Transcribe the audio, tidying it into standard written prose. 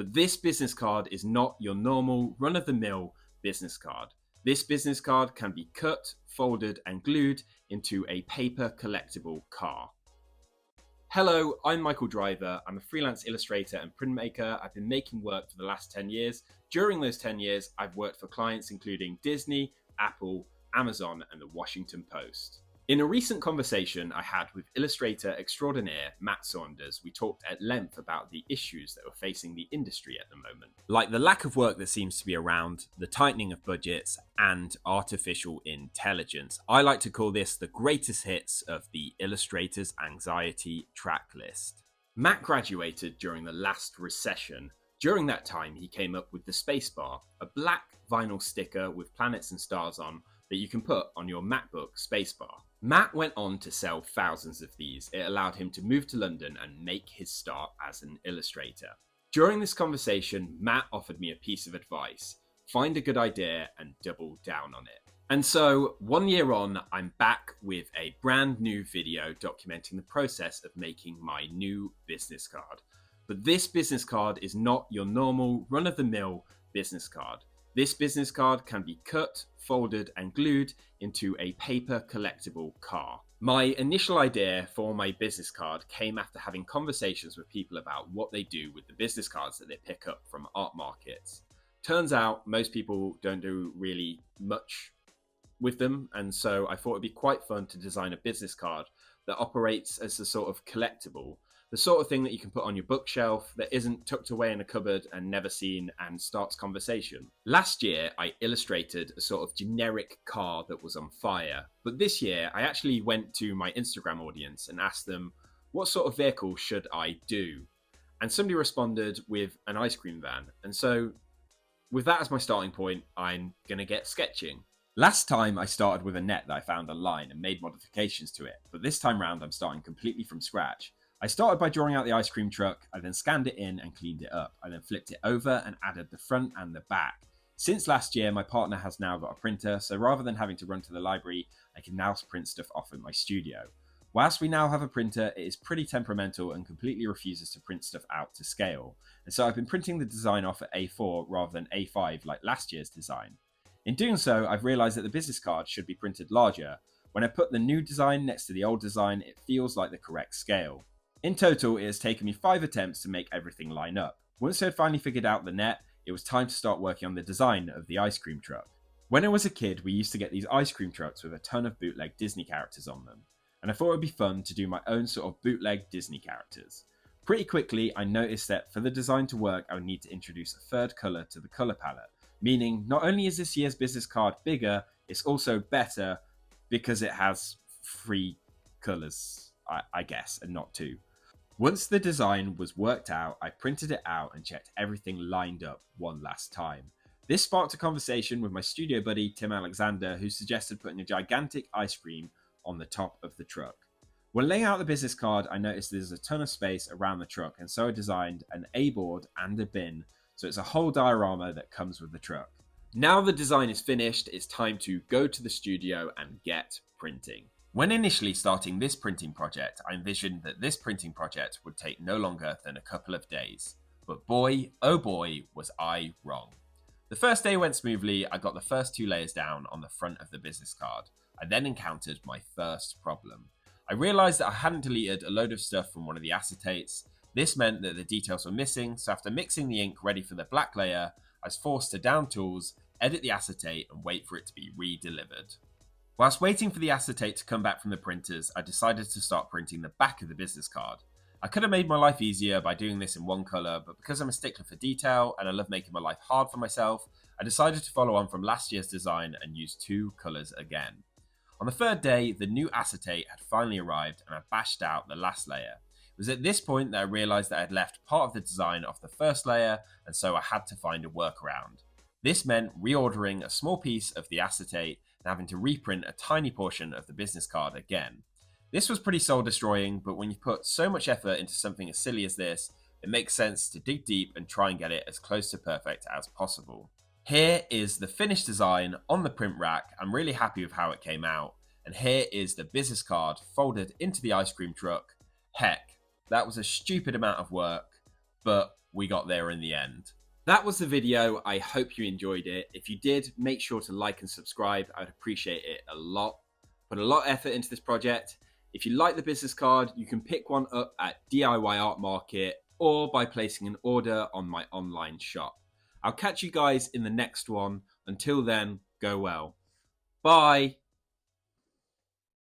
But this business card is not your normal run-of-the-mill business card. This business card can be cut, folded, and glued into a paper collectible car. Hello, I'm Michael Driver. I'm a freelance illustrator and printmaker. I've been making work for the last 10 years. During those 10 years, I've worked for clients including Disney, Apple, Amazon, and the Washington Post. In a recent conversation I had with illustrator extraordinaire Matt Saunders, we talked at length about the issues that were facing the industry at the moment, like the lack of work that seems to be around, the tightening of budgets, and artificial intelligence. I like to call this the greatest hits of the illustrator's anxiety track list. Matt graduated during the last recession. During that time, he came up with the spacebar, a black vinyl sticker with planets and stars on that you can put on your MacBook spacebar. Matt went on to sell thousands of these. It allowed him to move to London and make his start as an illustrator. During this conversation, Matt offered me a piece of advice: find a good idea and double down on it. And so, 1 year on, I'm back with a brand new video documenting the process of making my new business card. But this business card is not your normal run-of-the-mill business card. This business card can be cut, folded, and glued into a paper collectible car. My initial idea for my business card came after having conversations with people about what they do with the business cards that they pick up from art markets. Turns out most people don't do really much with them, and so I thought it'd be quite fun to design a business card that operates as a sort of collectible. The sort of thing that you can put on your bookshelf that isn't tucked away in a cupboard and never seen and starts conversation. Last year, I illustrated a sort of generic car that was on fire. But this year, I actually went to my Instagram audience and asked them, what sort of vehicle should I do? And somebody responded with an ice cream van. And so with that as my starting point, I'm going to get sketching. Last time I started with a net that I found online and made modifications to it. But this time round, I'm starting completely from scratch. I started by drawing out the ice cream truck. I then scanned it in and cleaned it up. I then flipped it over and added the front and the back. Since last year, my partner has now got a printer, so rather than having to run to the library, I can now print stuff off at my studio. Whilst we now have a printer, it is pretty temperamental and completely refuses to print stuff out to scale. And so I've been printing the design off at A4 rather than A5 like last year's design. In doing so, I've realised that the business card should be printed larger. When I put the new design next to the old design, it feels like the correct scale. In total, it has taken me 5 attempts to make everything line up. Once I had finally figured out the net, it was time to start working on the design of the ice cream truck. When I was a kid, we used to get these ice cream trucks with a ton of bootleg Disney characters on them, and I thought it would be fun to do my own sort of bootleg Disney characters. Pretty quickly, I noticed that for the design to work, I would need to introduce a third colour to the colour palette, meaning not only is this year's business card bigger, it's also better because it has 3 colours, I guess, and not 2. Once the design was worked out, I printed it out and checked everything lined up one last time. This sparked a conversation with my studio buddy Tim Alexander, who suggested putting a gigantic ice cream on the top of the truck. When laying out the business card, I noticed there's a ton of space around the truck, and so I designed an A-board and a bin, so it's a whole diorama that comes with the truck. Now the design is finished, it's time to go to the studio and get printing. When initially starting this printing project, I envisioned that this printing project would take no longer than a couple of days. But boy, oh boy, was I wrong. The first day went smoothly. I got the first 2 layers down on the front of the business card. I then encountered my first problem. I realised that I hadn't deleted a load of stuff from one of the acetates. This meant that the details were missing, so after mixing the ink ready for the black layer, I was forced to down tools, edit the acetate, and wait for it to be re-delivered. Whilst waiting for the acetate to come back from the printers, I decided to start printing the back of the business card. I could have made my life easier by doing this in one colour, but because I'm a stickler for detail and I love making my life hard for myself, I decided to follow on from last year's design and use 2 colours again. On the 3rd day, the new acetate had finally arrived and I bashed out the last layer. It was at this point that I realised that I had left part of the design off the first layer, and so I had to find a workaround. This meant reordering a small piece of the acetate and having to reprint a tiny portion of the business card again. This was pretty soul destroying, but when you put so much effort into something as silly as this, it makes sense to dig deep and try and get it as close to perfect as possible. Here is the finished design on the print rack. I'm really happy with how it came out. And here is the business card folded into the ice cream truck. Heck, that was a stupid amount of work, but we got there in the end. That was the video. I hope you enjoyed it. If you did, make sure to like and subscribe. I'd appreciate it a lot. Put a lot of effort into this project. If you like the business card, you can pick one up at DIY Art Market or by placing an order on my online shop. I'll catch you guys in the next one. Until then, go well. Bye.